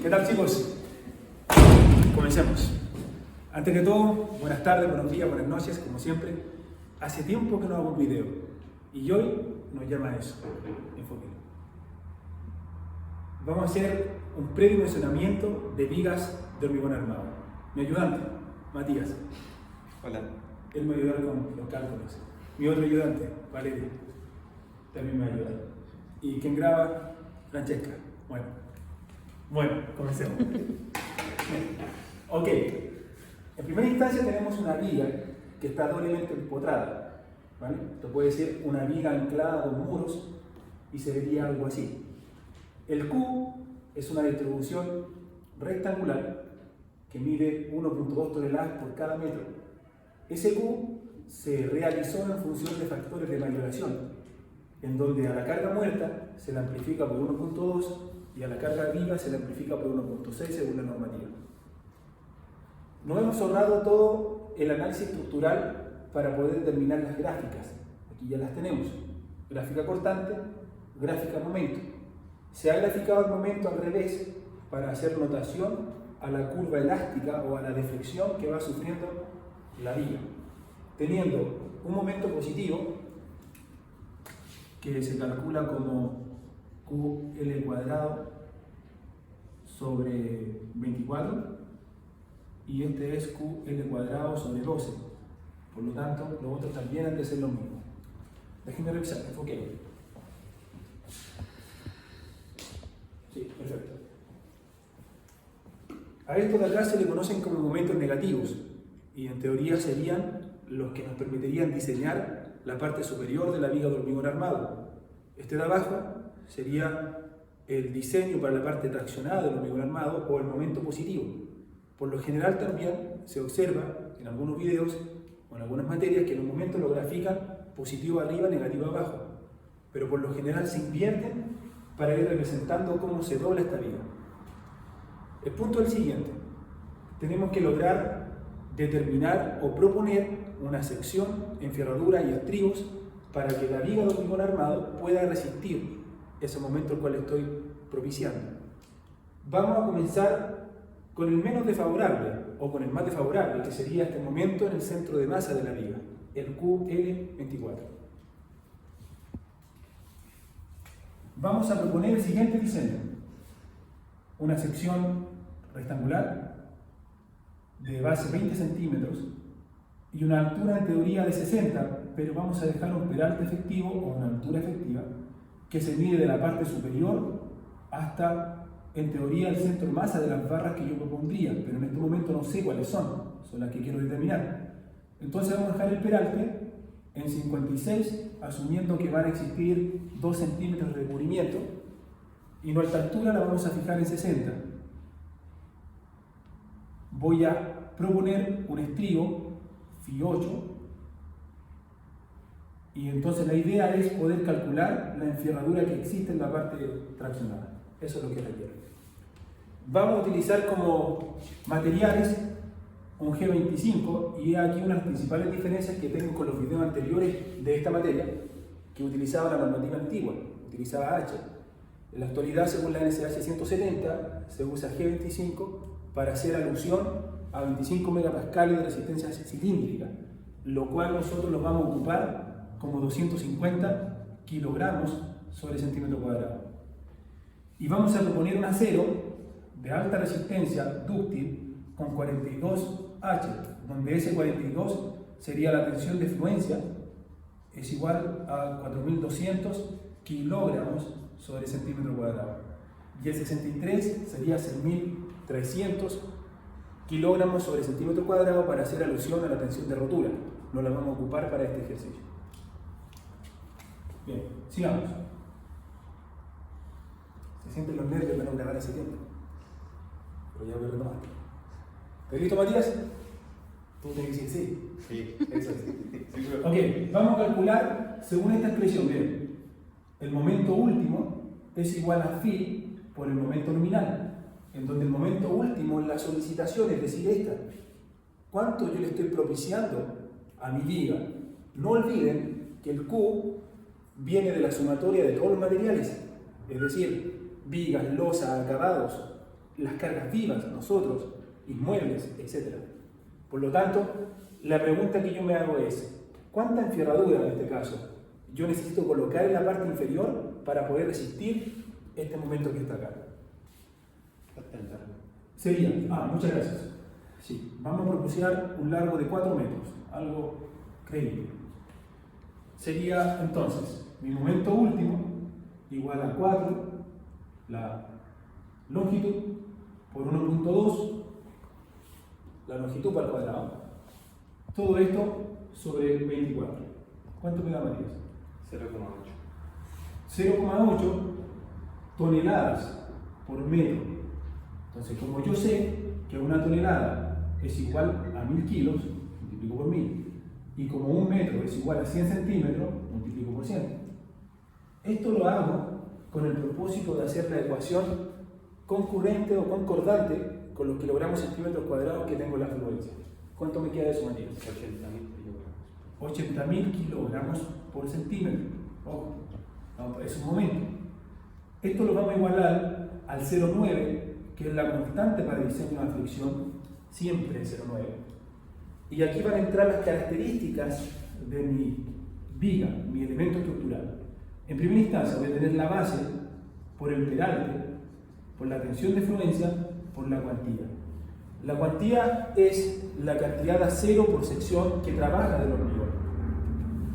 ¿Qué tal, chicos? Comencemos. Antes de todo, buenas tardes, buenos días, buenas noches, como siempre. Hace tiempo que no hago un video y hoy nos llama a eso, enfoque. Vamos a hacer un predimensionamiento de vigas de hormigón armado. Mi ayudante, Matías. Hola. Él me ayudará con los cálculos. Mi otro ayudante, Valeria, también me ayuda. Y quien graba, Francesca. Bueno, comencemos. Ok. En primera instancia tenemos una viga que está doblemente empotrada. ¿Vale? Esto puede ser una viga anclada a dos muros y se vería algo así. El Q es una distribución rectangular que mide 1.2 toneladas por cada metro. Ese Q se realizó en función de factores de mayoración, en donde a la carga muerta se la amplifica por 1.2 y a la carga viva se la amplifica por 1.6 según la normativa. Nos hemos ahorrado todo el análisis estructural para poder determinar las gráficas. Aquí ya las tenemos. Gráfica cortante, gráfica momento. Se ha graficado el momento al revés para hacer notación a la curva elástica o a la deflexión que va sufriendo la viga, teniendo un momento positivo que se calcula como QL cuadrado sobre 24 y este es QL cuadrado sobre 12. Por lo tanto, los otros también han de ser lo mismo. Déjenme revisar, enfoque. Sí, perfecto. A esto de acá se le conocen como momentos negativos y en teoría serían los que nos permitirían diseñar la parte superior de la viga de hormigón armado. Este de abajo sería el diseño para la parte traccionada del hormigón armado o el momento positivo. Por lo general también se observa en algunos videos o en algunas materias que los momentos lo grafican positivo arriba, negativo abajo, pero por lo general se invierten para ir representando cómo se dobla esta viga. El punto es el siguiente: tenemos que lograr determinar o proponer una sección en ferradura y estribos para que la viga de hormigón armado pueda resistir ese momento al cual estoy propiciando. Vamos a comenzar con el menos desfavorable o con el más desfavorable, que sería este momento en el centro de masa de la viga, el QL24. Vamos a proponer el siguiente diseño: una sección rectangular de base 20 centímetros y una altura en teoría de 60, pero vamos a dejar un peralte efectivo o una altura efectiva que se mide de la parte superior hasta, en teoría, el centro de masa de las barras que yo propondría, pero en este momento no sé cuáles son las que quiero determinar. Entonces vamos a dejar el peralte en 56, asumiendo que van a existir 2 centímetros de recubrimiento, y nuestra altura la vamos a fijar en 60. Voy a proponer un estribo Φ 8 y entonces la idea es poder calcular la enferradura que existe en la parte traccionada. Eso es lo que requiere. Vamos a utilizar como materiales un G25 y aquí una de las principales diferencias que tengo con los videos anteriores de esta materia, que utilizaba la normativa antigua, utilizaba H. En la actualidad, según la NSH 170, se usa G25 para hacer alusión a 25 megapascales de resistencia cilíndrica, lo cual nosotros lo vamos a ocupar como 250 kilogramos sobre centímetro cuadrado. Y vamos a proponer un acero de alta resistencia dúctil con 42H, donde ese 42 sería la tensión de fluencia, es igual a 4200 kilogramos sobre centímetro cuadrado. Y el 63 sería 6300 kilogramos sobre centímetro cuadrado para hacer alusión a la tensión de rotura. No la vamos a ocupar para este ejercicio. Bien, sigamos. Se sienten los nervios de no grabar ese tiempo, pero ya voy a retomar. ¿Estás listo, Matías? Tú tienes que decir sí. Sí. Eso es. Ok, vamos a calcular según esta expresión. Bien, el momento último es igual a phi por el momento nominal, en donde el momento último es la solicitación, es decir, esta. ¿Cuánto yo le estoy propiciando a mi viga? No olviden que el Q viene de la sumatoria de todos los materiales, es decir, vigas, losa, acabados, las cargas vivas, nosotros, inmuebles, etc. Por lo tanto, la pregunta que yo me hago es, ¿cuánta enfierradura en este caso yo necesito colocar en la parte inferior para poder resistir este momento que está acá? Sería, muchas gracias. Sí, vamos a propiciar un largo de 4 metros, algo creíble. Sería entonces mi momento último igual a 4, la longitud por 1.2, la longitud al cuadrado. Todo esto sobre 24. ¿Cuánto me da, Matías? 0,8 toneladas por metro. Entonces, como yo sé que una tonelada es igual a 1000 kilos, multiplico por 1000, y como un metro es igual a 100 centímetros, multiplico por 100. Esto lo hago con el propósito de hacer la ecuación concurrente o concordante con los kilogramos centímetros cuadrados que tengo en la fluencia. ¿Cuánto me queda de eso, Matías? 80.000 kilogramos por centímetro. Ojo, es un momento. Esto lo vamos a igualar al 0,9, que es la constante para el diseño de fricción, siempre es 0,9. Y aquí van a entrar las características de mi viga, mi elemento estructural. En primera instancia voy a tener la base por el peralte, por la tensión de fluencia, por la cuantía. La cuantía es la cantidad de acero por sección que trabaja del hormigón,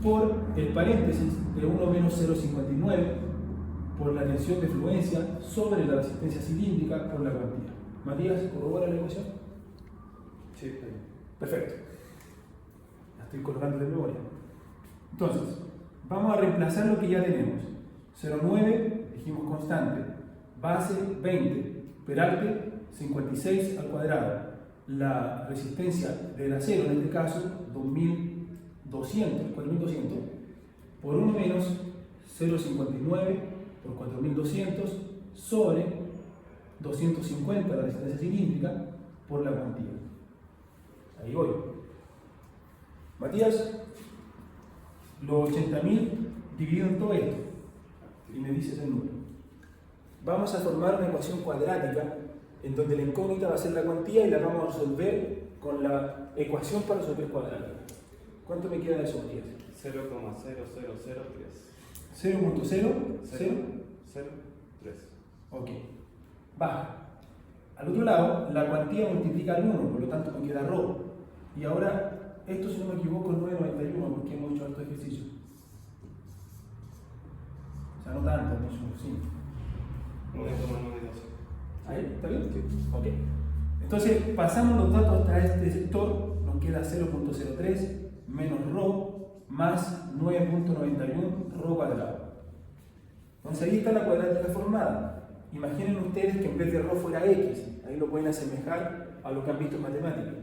por el paréntesis de 1 menos 0,59, por la tensión de fluencia sobre la resistencia cilíndrica por la cuantía. Matías, ¿corrobora la ecuación? Sí, está bien. Perfecto. La estoy colocando de memoria. Entonces, vamos a reemplazar lo que ya tenemos. 0,9, dijimos constante. Base 20. Peralte 56 al cuadrado. La resistencia del acero, en este caso, 2200, 4200, por 1 menos 0,59 por 4200 sobre 250 la resistencia cilíndrica por la cuantía. Ahí voy. Matías, los 80.000 dividido en todo esto, y me dices el número. Vamos a formar una ecuación cuadrática en donde la incógnita va a ser la cuantía y la vamos a resolver con la ecuación para resolver cuadrática. ¿Cuánto me queda de eso, Matías? 0,00003. 0.003. Ok. Baja. Al otro lado, la cuantía multiplica al 1, por lo tanto me queda ρ. Y ahora, esto si no me equivoco es 9,91 porque hemos hecho alto ejercicio. O sea, no tanto, hemos hecho 5. 9,912. ¿Ahí? ¿Está bien? Sí. Ok. Entonces, pasamos los datos hasta este sector, nos queda 0.03 menos ρ más 9.91 ρ cuadrado. Entonces ahí está la cuadrática formada. Imaginen ustedes que en vez de ρ fuera x, ahí lo pueden asemejar a lo que han visto en matemáticas,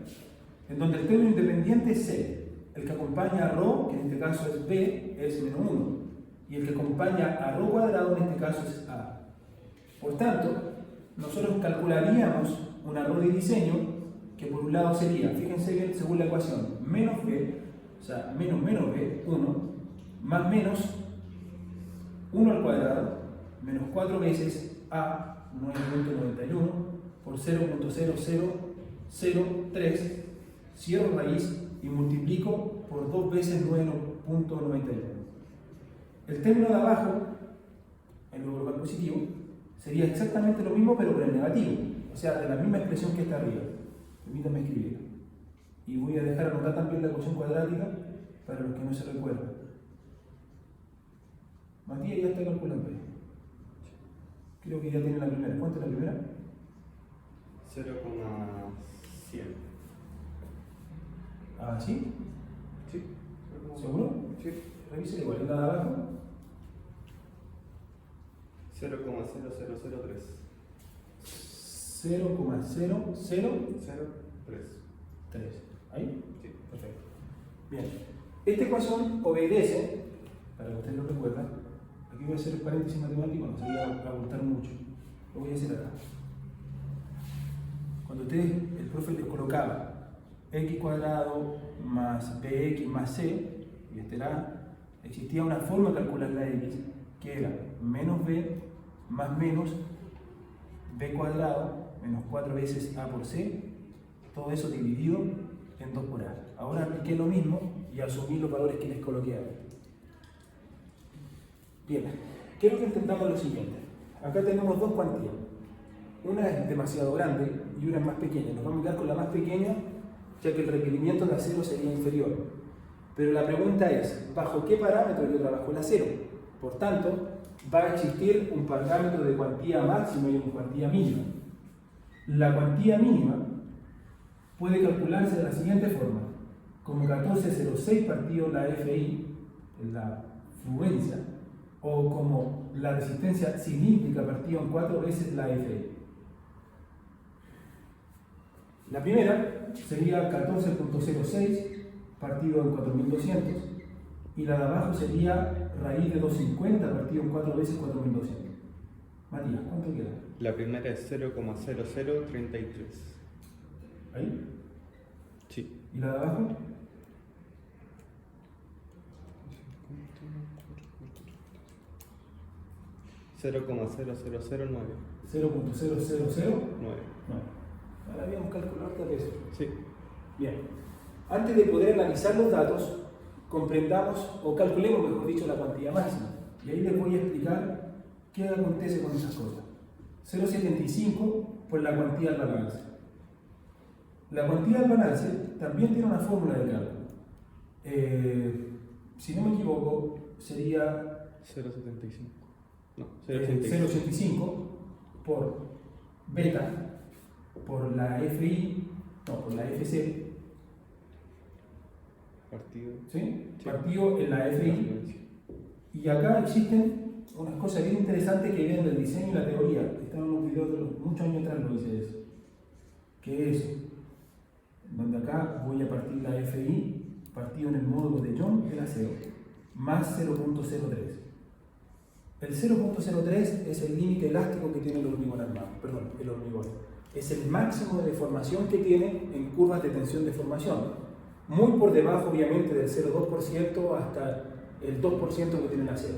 en donde el término independiente es c, el que acompaña a ρ, que en este caso es b, es menos 1, y el que acompaña a ρ cuadrado en este caso es a. Por tanto, nosotros calcularíamos una ρ de diseño que por un lado sería, fíjense bien, según la ecuación, menos b, o sea, menos b, 1, más menos 1 al cuadrado, menos 4 veces a 9.91 por 0.0003, cierro raíz y multiplico por 2 veces 9.91. El término de abajo, en lugar del positivo, sería exactamente lo mismo pero con el negativo, o sea, de la misma expresión que está arriba. Permítanme escribirla. Y voy a dejar anotar también la ecuación cuadrática para los que no se recuerdan. Matías ya está calculando ahí. Creo que ya tiene la primera. ¿Cuánto es la primera? 0,100. ¿Ah, sí? Sí. ¿Seguro? Sí. Revise igual, ¿es la de abajo? 0,0003. 0,003. ¿Ahí? Sí. Perfecto. Bien. Esta ecuación obedece, para que ustedes lo recuerden, aquí voy a hacer el paréntesis matemático, no se voy a abultar mucho. Lo voy a hacer acá. Cuando ustedes, el profe les colocaba x cuadrado más bx más c, y este era, existía una forma de calcular la x, que era menos b más menos b cuadrado menos 4 veces A por C, todo eso dividido en 2 por A. Ahora apliqué lo mismo y asumí los valores que les coloqué ahí. Bien, quiero que entendamos lo siguiente. Acá tenemos dos cuantías. Una es demasiado grande y una es más pequeña. Nos vamos a quedar con la más pequeña, ya que el requerimiento de acero sería inferior. Pero la pregunta es, ¿bajo qué parámetro yo trabajo el acero? Por tanto, va a existir un parámetro de cuantía máxima y una cuantía mínima. La cuantía mínima puede calcularse de la siguiente forma, como 1406 partido la FI, la fluencia, o como la resistencia cilíndrica partido en 4 veces la FI. La primera sería 14.06 partido en 4200 y la de abajo sería raíz de 250 partido en 4 veces 4200. Matías, ¿cuánto queda? La primera es 0,0033. ¿Ahí? Sí. ¿Y la de abajo? $0,0009. 0.0009. Ahora habíamos calculado esta vez. Sí. Bien. Antes de poder analizar los datos, comprendamos o calculemos, mejor dicho, la cuantía máxima. Y ahí les voy a explicar qué acontece con esas cosas. 0,75 por la cuantía del balance. La cuantía del balance también tiene una fórmula de cálculo. Si no me equivoco, sería 0,75. No, 0,85 por beta, por la FI, no, por la FC, partido. ¿sí? Partido en la FI. Y acá existen unas cosas bien interesantes que vienen del diseño y la teoría. Están en unos videos de muchos años atrás, lo hice eso. ¿Qué es? Donde acá voy a partir la FI, partido en el módulo de Young del acero, más 0.03. El 0.03 es el límite elástico que tiene el hormigón armado, perdón, el hormigón. Es el máximo de deformación que tiene en curvas de tensión de formación. Muy por debajo, obviamente, del 0,2% hasta el 2% que tiene el acero.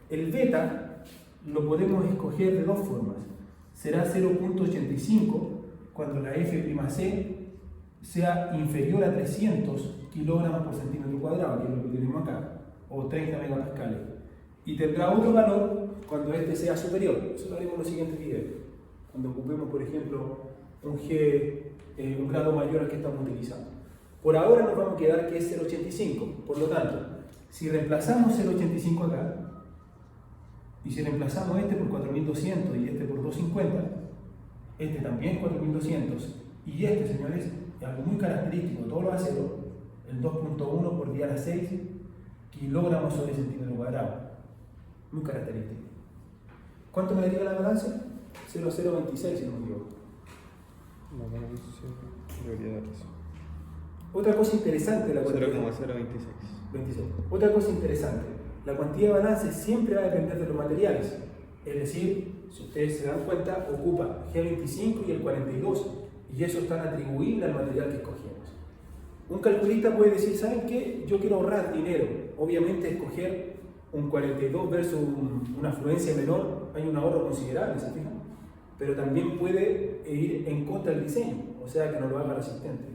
El beta lo podemos escoger de dos formas. Será 0.85 cuando la F'C sea inferior a 300 kilogramos por centímetro cuadrado, que es lo que tenemos acá, o 30 megapascales. Y tendrá otro valor cuando este sea superior. Eso lo haremos en los siguientes videos. Cuando ocupemos, por ejemplo, un G, un grado mayor al que estamos utilizando. Por ahora nos vamos a quedar que es 0,85. Por lo tanto, si reemplazamos 0,85 acá, y si reemplazamos este por 4200 y este por 250, este también 4200, y este, señores, es algo muy característico de todos los aceros, el 2.1 por 10 a la 6 kilogramos sobre centímetro cuadrado. Muy característico. ¿Cuánto me daría la balanza? 0,026 si no me equivoco. La balanza debería dar eso. Otra cosa interesante de la cuantía. 0,026. Otra cosa interesante, la cuantía de balance siempre va a depender de los materiales. Es decir, si ustedes se dan cuenta, ocupa G25 y el 42, y eso están atribuibles al material que escogemos. Un calculista puede decir, ¿saben qué? Yo quiero ahorrar dinero. Obviamente escoger un 42 versus una afluencia menor, hay un ahorro considerable, ¿se fijan? Pero también puede ir en contra del diseño, o sea que no lo haga resistente.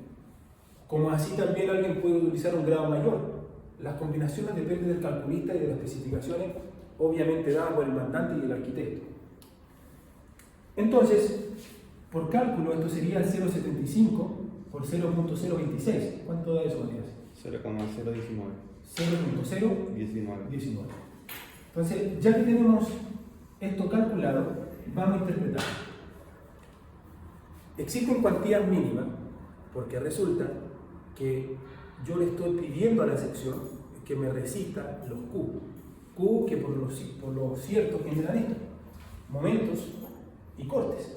Como así también alguien puede utilizar un grado mayor. Las combinaciones dependen del calculista y de las especificaciones, obviamente dadas por el mandante y el arquitecto. Entonces, por cálculo, esto sería el 0,75 por 0.026. ¿Cuánto da eso, Matías? 0,019. 0.019. Entonces, ya que tenemos esto calculado, vamos a interpretar. Existen cuantías mínimas, porque resulta que yo le estoy pidiendo a la sección que me resista los Q. Q que por lo cierto generan esto, momentos y cortes.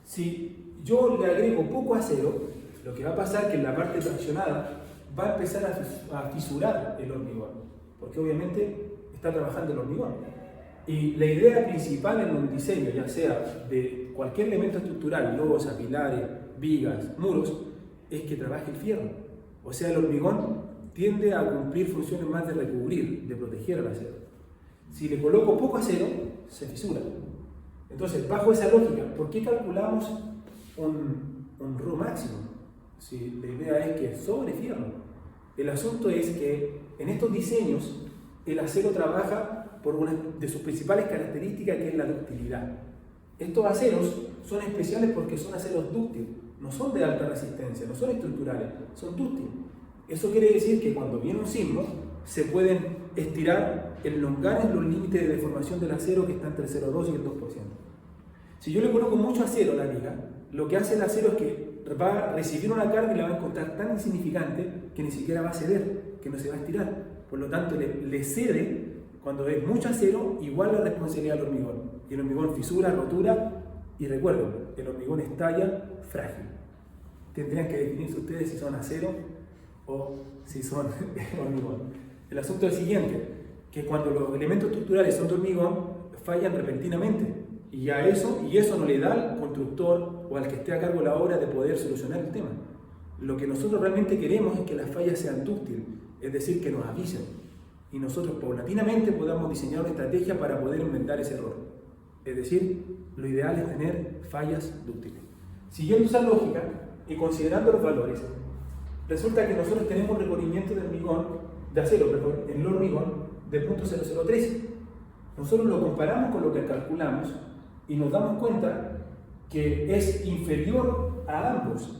Si yo le agrego poco acero, lo que va a pasar es que en la parte traccionada va a empezar a fisurar el hormigón, porque obviamente está trabajando el hormigón. Y la idea principal en un diseño, ya sea de cualquier elemento estructural, losas, pilares, vigas, muros, es que trabaje el fierro. O sea, el hormigón tiende a cumplir funciones más de recubrir, de proteger al acero. Si le coloco poco acero, se fisura. Entonces, bajo esa lógica, ¿por qué calculamos un Rho máximo? Si la idea es que sobre fierro. El asunto es que en estos diseños el acero trabaja por una de sus principales características, que es la ductilidad. Estos aceros son especiales porque son aceros dúctiles, no son de alta resistencia, no son estructurales, son dúctiles. Eso quiere decir que cuando viene un sismo se pueden estirar, elongar en los límites de deformación del acero, que está entre el 0,2 y el 2%. Si yo le coloco mucho acero a la viga, lo que hace el acero es que va a recibir una carga y la va a encontrar tan insignificante que ni siquiera va a ceder, que no se va a estirar. Por lo tanto, le cede, cuando es mucho acero, igual la responsabilidad al hormigón. Y el hormigón fisura, rotura, y recuerden, el hormigón estalla frágil. Tendrían que definirse ustedes si son acero o si son hormigón. El asunto es el siguiente, que cuando los elementos estructurales son de hormigón, fallan repentinamente. Y eso no le da al constructor o al que esté a cargo de la obra de poder solucionar el tema. Lo que nosotros realmente queremos es que las fallas sean dúctiles, es decir, que nos avisen. Y nosotros paulatinamente podamos diseñar una estrategia para poder enmendar ese error. Es decir, lo ideal es tener fallas dúctiles. Siguiendo esa lógica y considerando los valores, resulta que nosotros tenemos un recorrimiento de acero en el hormigón de 0.0013. Nosotros lo comparamos con lo que calculamos y nos damos cuenta que es inferior a ambos.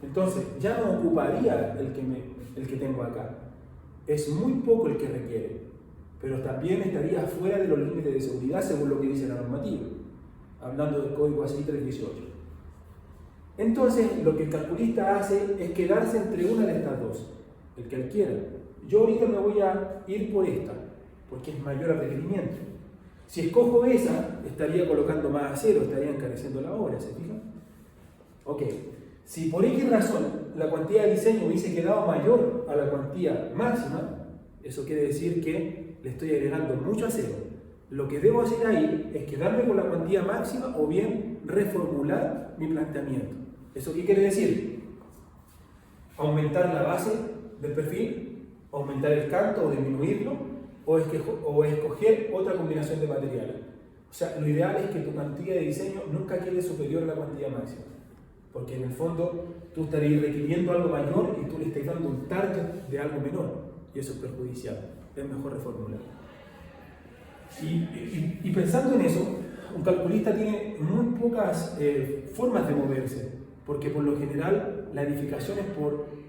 Entonces, ya no ocuparía el que tengo acá. Es muy poco el que requiere, pero también estaría fuera de los límites de seguridad según lo que dice la normativa, hablando del código ASI 318. Entonces, lo que el calculista hace es quedarse entre una de estas dos, el que él quiera. Yo ahorita me voy a ir por esta, porque es mayor al requerimiento. Si escojo esa, estaría colocando más acero, estaría encareciendo la obra, ¿se fijan? Ok, si por X razón la cuantía de diseño hubiese quedado mayor a la cuantía máxima, eso quiere decir que le estoy agregando mucho acero. Lo que debo hacer ahí es quedarme con la cuantía máxima o bien reformular mi planteamiento. ¿Eso qué quiere decir? Aumentar la base del perfil, aumentar el canto o disminuirlo, o escoger otra combinación de materiales. O sea, lo ideal es que tu cantidad de diseño nunca quede superior a la cuantía máxima, porque en el fondo tú estarías requiriendo algo mayor y tú le estás dando un target de algo menor, y eso es perjudicial. Es mejor reformular. Y pensando en eso, un calculista tiene muy pocas formas de moverse, porque por lo general la edificación es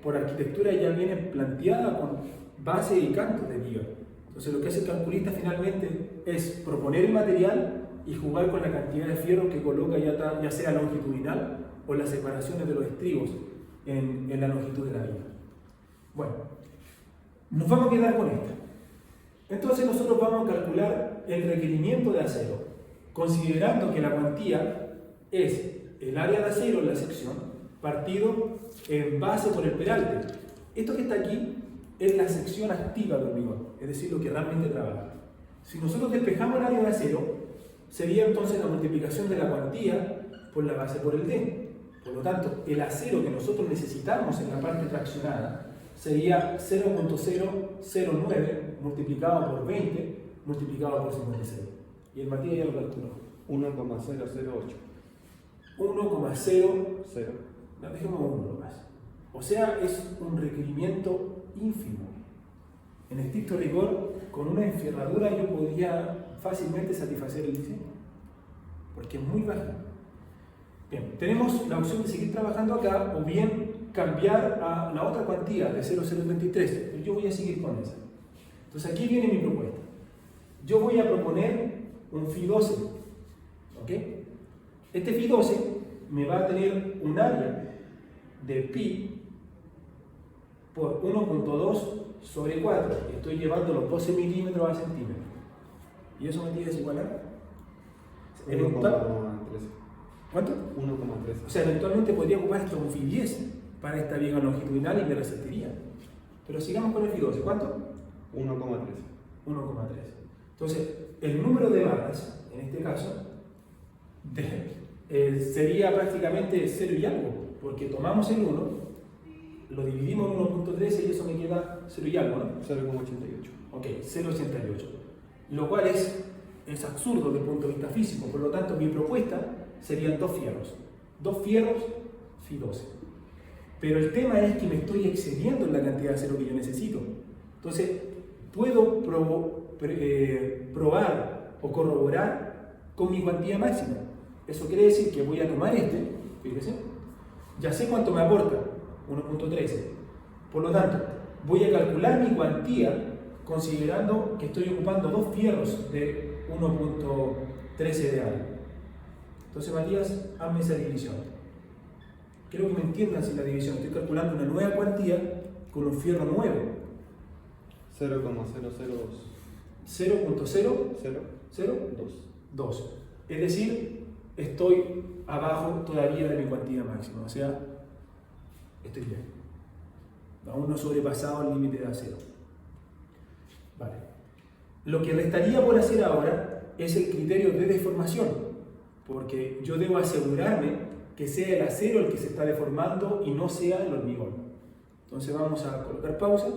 por arquitectura ya viene planteada con base y cantos de viga. Entonces lo que hace el calculista finalmente es proponer el material y jugar con la cantidad de fierro que coloca, ya sea longitudinal o las separaciones de los estribos en la longitud de la viga. Bueno, nos vamos a quedar con esto. Entonces nosotros vamos a calcular el requerimiento de acero, considerando que la cuantía es el área de acero en la sección partido en base por el peralte. Esto que está aquí es la sección activa del hormigón, es decir, lo que realmente trabaja. Si nosotros despejamos el área de acero, sería entonces la multiplicación de la cuantía por la base por el D. Por lo tanto, el acero que nosotros necesitamos en la parte traccionada sería 0.009 multiplicado por 20 multiplicado por 56. Y el Matías ya lo calculó. 1,008. 1,0. Dejemos uno más. O sea, es un requerimiento ínfimo. En estricto rigor, con una enfierradura yo podría fácilmente satisfacer el diseño, porque es muy baja. Bien, tenemos la opción de seguir trabajando acá o bien cambiar a la otra cuantía de 0,023, pero yo voy a seguir con esa. Entonces aquí viene mi propuesta. Yo voy a proponer un Φ 12, ¿ok? Este Φ 12 me va a tener un área de pi por 1.2 sobre 4. Estoy llevando los 12 milímetros al centímetro. ¿Y eso me tiene desigualar? 1,13. ¿Cuánto? 1,13. O sea, eventualmente podría ocupar esto un Φ 10 para esta viga longitudinal y me resistiría. Pero sigamos con el Φ 12. ¿Cuánto? 1,13. 1,3. Entonces, el número de barras, en este caso, sería prácticamente 0 y algo, porque tomamos el 1, lo dividimos en 1.13 y eso me queda 0 y algo, ¿no? 0,88. Ok, 0,88. Lo cual es es absurdo desde el punto de vista físico, por lo tanto mi propuesta serían 2 fierros. 2 fierros, Fi 12. Pero el tema es que me estoy excediendo en la cantidad de acero que yo necesito. Entonces, puedo probar o corroborar con mi cuantía máxima. Eso quiere decir que voy a tomar fíjese, ya sé cuánto me aporta, 1.13. Por lo tanto, voy a calcular mi cuantía considerando que estoy ocupando 2 fierros de 1.13 de algo. Entonces, Matías, hazme esa división. Quiero que me entiendan si la división. Estoy calculando una nueva cuantía con un fierro nuevo. 0,002. 0.002. Es decir, estoy abajo todavía de mi cuantía máxima. O sea, estoy bien. Aún no he sobrepasado el límite de acero. Vale. Lo que restaría por hacer ahora es el criterio de deformación, porque yo debo asegurarme que sea el acero el que se está deformando y no sea el hormigón. Entonces vamos a colocar pausa,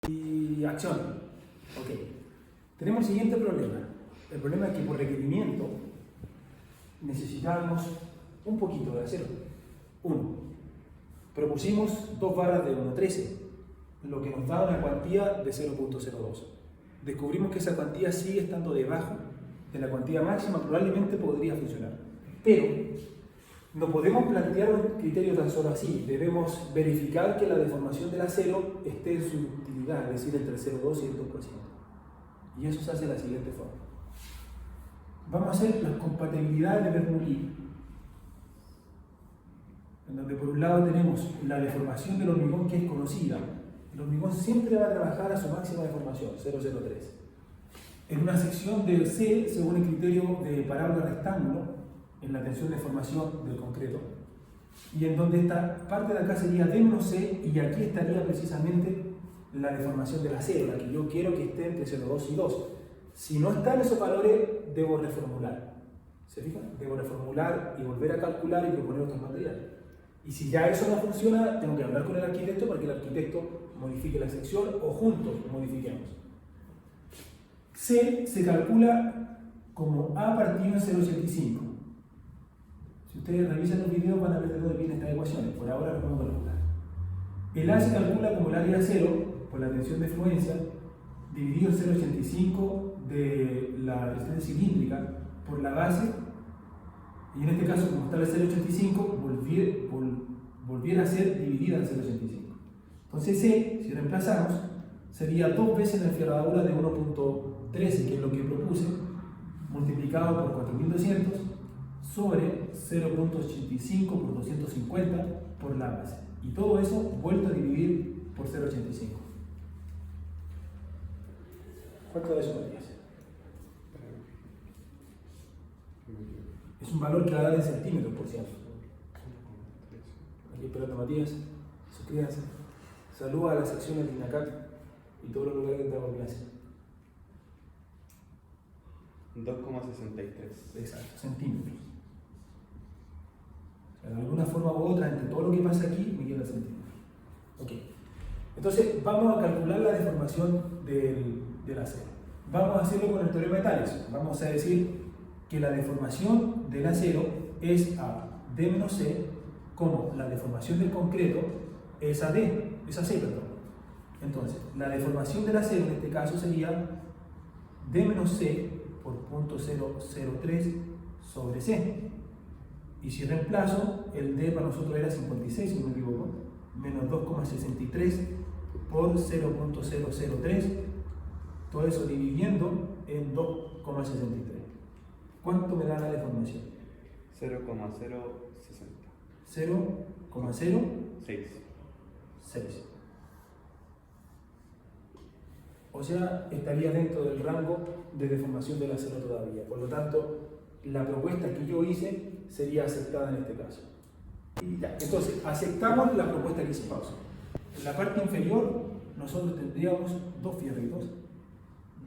y acción. Ok. Tenemos el siguiente problema. El problema es que por requerimiento necesitamos un poquito de acero. 1. Propusimos 2 barras de 1.13, lo que nos da una cuantía de 0.02. Descubrimos que esa cuantía sigue estando debajo de la cuantía máxima, probablemente podría funcionar. Pero no podemos plantear un criterio tan solo así. Debemos verificar que la deformación del acero esté en su utilidad, es decir, entre el 0,2 y el 2%. Y eso se hace de la siguiente forma. Vamos a hacer las compatibilidades de Bernoulli, en donde por un lado tenemos la deformación del hormigón, que es conocida. El hormigón siempre va a trabajar a su máxima deformación, 0,03. En una sección del C, según el criterio de parábola rectángulo, en la tensión de formación del concreto, y en donde esta parte de acá sería D menos C, y aquí estaría precisamente la deformación del acero, la que yo quiero que esté entre 0,2 y 2. Si no están esos valores, debo reformular. ¿Se fijan? Debo reformular y volver a calcular y proponer otros materiales. Y si ya eso no funciona, tengo que hablar con el arquitecto para que el arquitecto modifique la sección o juntos modifiquemos. C se calcula como A partido en 0,85. Si ustedes revisan los videos van a ver de dónde vienen estas ecuaciones. Por ahora lo vamos a calcular. El A se calcula como el área de acero por la tensión de fluencia dividido en 0,85 de la resistencia cilíndrica por la base, y en este caso, como está el 0,85, volviera a ser dividida en 0,85. Entonces C, si reemplazamos, sería 2 veces la enferradura de 1.13, que es lo que propuse, multiplicado por 4200 sobre 0.85 por 250 por la base. Y todo eso vuelto a dividir por 0.85. ¿Cuánto de eso podría ser? Es un valor que va a dar en centímetros, por cierto. Aquí esperando a Matías. Suscríbanse. Saluda a las secciones de INACAC y todos los lugares que damos clase. 2,63. Exacto, centímetros. O sea, de alguna forma u otra, entre todo lo que pasa aquí, me queda centímetros. Ok. Entonces, vamos a calcular la deformación del acero. Vamos a hacerlo con el teorema de Tales. Vamos a decir que la deformación del acero es a D menos C, como la deformación del concreto es a D, es a C, perdón. Entonces, la deformación del acero en este caso sería D menos C por 0.003 sobre C. Y si reemplazo, el D para nosotros era 56, si no me equivoco, menos 2,63 por 0.003, todo eso dividiendo en 2,63. ¿Cuánto me da la deformación? 0,060. 0,06. O sea, estaría dentro del rango de deformación del acero todavía. Por lo tanto, la propuesta que yo hice sería aceptada en este caso. Y ya. Entonces, aceptamos la propuesta que hice Pausa. En la parte inferior, nosotros tendríamos 2 fierritos,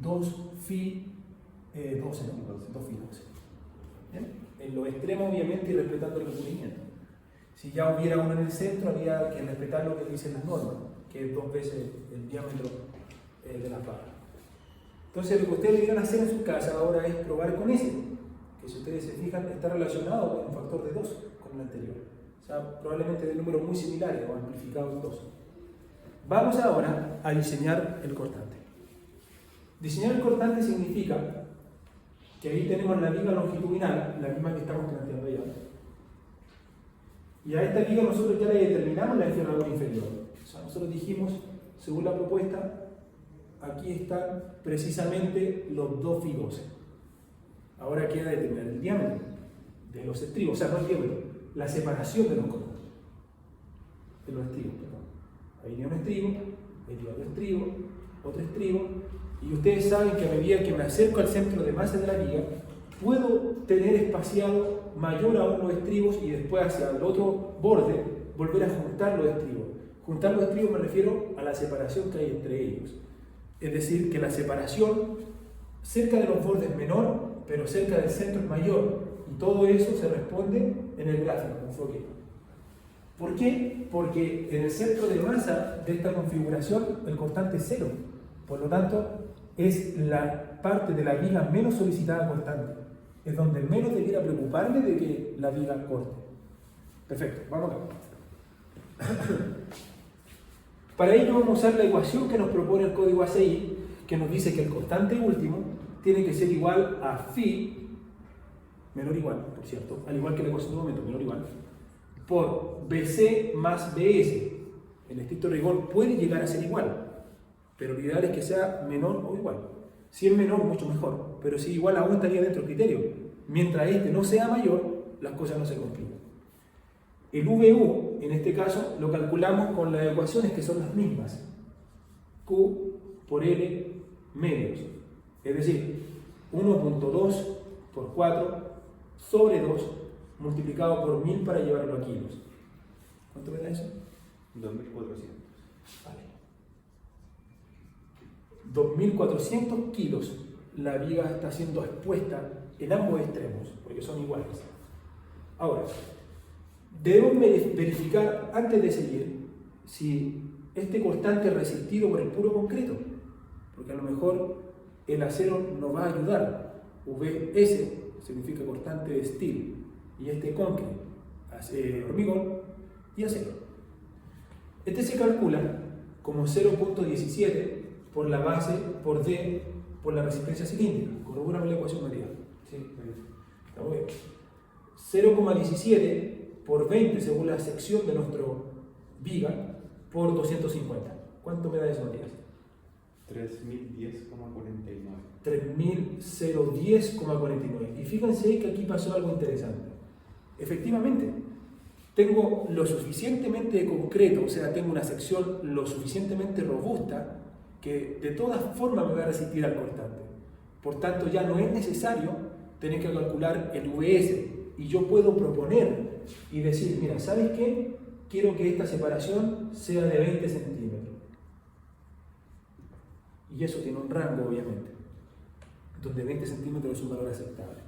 2 Fi 12, ¿no? 2 Fi 12. ¿Bien? En los extremos, obviamente, y respetando el recubrimiento. Si ya hubiera uno en el centro, habría que respetar lo que dicen las normas, que es 2 veces el diámetro de la barra. Entonces lo que ustedes deberían hacer en su casa ahora es probar con ese, que si ustedes se fijan está relacionado con un factor de 2 con el anterior. O sea, probablemente de números muy similares o amplificados en 2. Vamos ahora a diseñar el cortante. Diseñar el cortante significa que ahí tenemos la viga longitudinal, la misma que estamos planteando ya. Y a esta viga nosotros ya le determinamos la enferradura inferior. O sea, nosotros dijimos, según la propuesta, aquí están precisamente los 2 figos. Ahora queda determinar el diámetro de los estribos, o sea, no el diámetro, la separación de los cortantes. De los estribos, perdón. Ahí viene un estribo, ahí viene otro estribo, y ustedes saben que a medida que me acerco al centro de masa de la viga, puedo tener espaciado mayor aún los estribos y después hacia el otro borde volver a juntar los estribos. Juntar los estribos me refiero a la separación que hay entre ellos. Es decir, que la separación cerca de los bordes es menor, pero cerca del centro es mayor. Y todo eso se responde en el gráfico, enfoque. ¿Por qué? Porque en el centro de masa de esta configuración el cortante es 0. Por lo tanto, es la parte de la viga menos solicitada cortante. Es donde menos debiera preocuparme de que la viga corte. Perfecto, vamos acá. Para ello vamos a usar la ecuación que nos propone el código ACI, que nos dice que el cortante último tiene que ser igual a phi, menor o igual, por cierto, al igual que la ecuación de momento, menor o igual, por BC más BS. En estricto rigor puede llegar a ser igual, pero lo ideal es que sea menor o igual. Si es menor, mucho mejor, pero si igual aún estaría dentro del criterio. Mientras este no sea mayor, las cosas no se complican. El VU, en este caso, lo calculamos con las ecuaciones que son las mismas. Q por L medios. Es decir, 1.2 por 4 sobre 2 multiplicado por 1000 para llevarlo a kilos. ¿Cuánto me da eso? 2400. Vale. 2400 kilos la viga está siendo expuesta en ambos extremos, porque son iguales. Ahora, debemos verificar antes de seguir si este cortante es resistido por el puro concreto, porque a lo mejor el acero nos va a ayudar. VS significa cortante de steel y este concreto, hormigón y acero. Este se calcula como 0.17 por la base por D por la resistencia cilíndrica. Corrobórame la ecuación, María. Sí, Está muy bien. 0,17 por 20 según la sección de nuestro viga por 250. ¿Cuánto me da eso, Matías? 3010,49. 3010,49. Y fíjense que aquí pasó algo interesante. Efectivamente, tengo lo suficientemente concreto, o sea, tengo una sección lo suficientemente robusta que de todas formas me va a resistir al cortante. Por tanto, ya no es necesario tener que calcular el VS y yo puedo proponer y decir, mira, ¿sabes qué? Quiero que esta separación sea de 20 centímetros. Y eso tiene un rango, obviamente, donde 20 centímetros es un valor aceptable.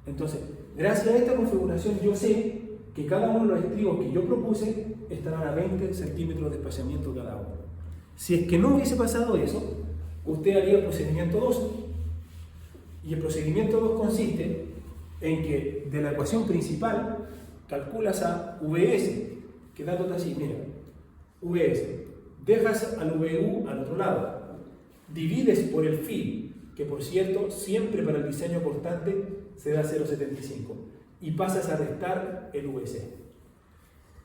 Entonces, gracias a esta configuración, yo sé que cada uno de los estribos que yo propuse estarán a 20 centímetros de espaciamiento cada uno. Si es que no hubiese pasado eso, usted haría el procedimiento 2. Y el procedimiento 2 consiste en que de la ecuación principal calculas a VS, que dándote así, mira, VS, dejas al VU al otro lado, divides por el phi, que por cierto, siempre para el diseño cortante se da 0,75, y pasas a restar el VC.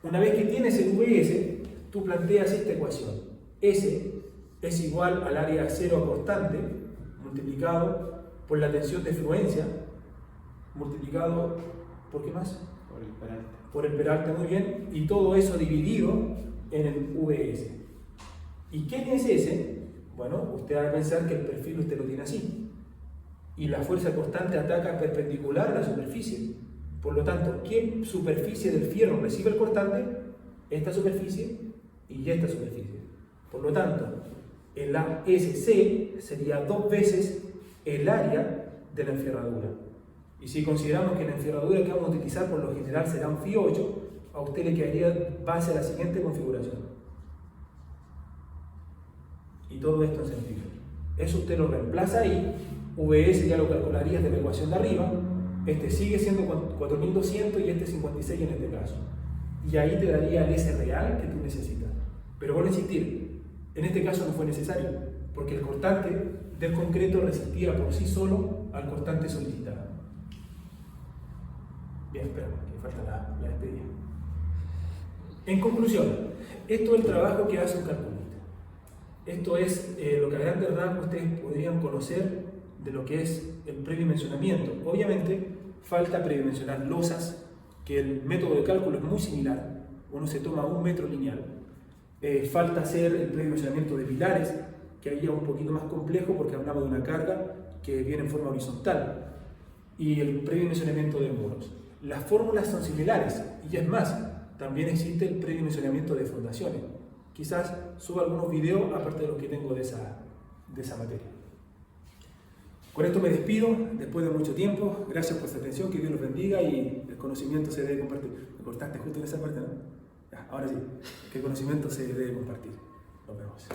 Una vez que tienes el VS, tú planteas esta ecuación. S es igual al área cero cortante multiplicado por la tensión de fluencia multiplicado ¿por qué más? Por el peralte. Por el peralte, muy bien, y todo eso dividido en el VS. ¿Y quién es ese? Bueno, usted va a pensar que el perfil usted lo tiene así y la fuerza cortante ataca perpendicular a la superficie. Por lo tanto, ¿qué superficie del fierro recibe el cortante? Esta superficie y esta superficie. Por lo tanto, el ASC sería 2 veces el área de la enferradura. Y si consideramos que la enferradura que vamos a utilizar por lo general será un Φ 8, a usted le quedaría base a la siguiente configuración. Y todo esto en centímetros. Eso usted lo reemplaza ahí, VS ya lo calcularías de la ecuación de arriba, este sigue siendo 4200 y este 56 en este caso. Y ahí te daría el S real que tú necesitas. Pero vuelvo a insistir, en este caso no fue necesario, porque el cortante del concreto resistía por sí solo al cortante solicitado. Bien, espera, que falta la despedida. En conclusión, esto es el trabajo que hace un calculista. Esto es lo que a grandes rasgos ustedes podrían conocer de lo que es el predimensionamiento. Obviamente, falta predimensionar losas, que el método de cálculo es muy similar. Uno se toma un metro lineal. Falta hacer el predimensionamiento de pilares, que ahí es un poquito más complejo porque hablamos de una carga que viene en forma horizontal. Y el predimensionamiento de muros. Las fórmulas son similares, y es más, también existe el predimensionamiento de fundaciones. Quizás suba algunos videos aparte de los que tengo de esa materia. Con esto me despido, después de mucho tiempo. Gracias por su atención, que Dios los bendiga y el conocimiento se debe compartir. Me cortaste justo en esa parte, ¿no? Ya, ahora sí, que el conocimiento se debe compartir. Nos vemos.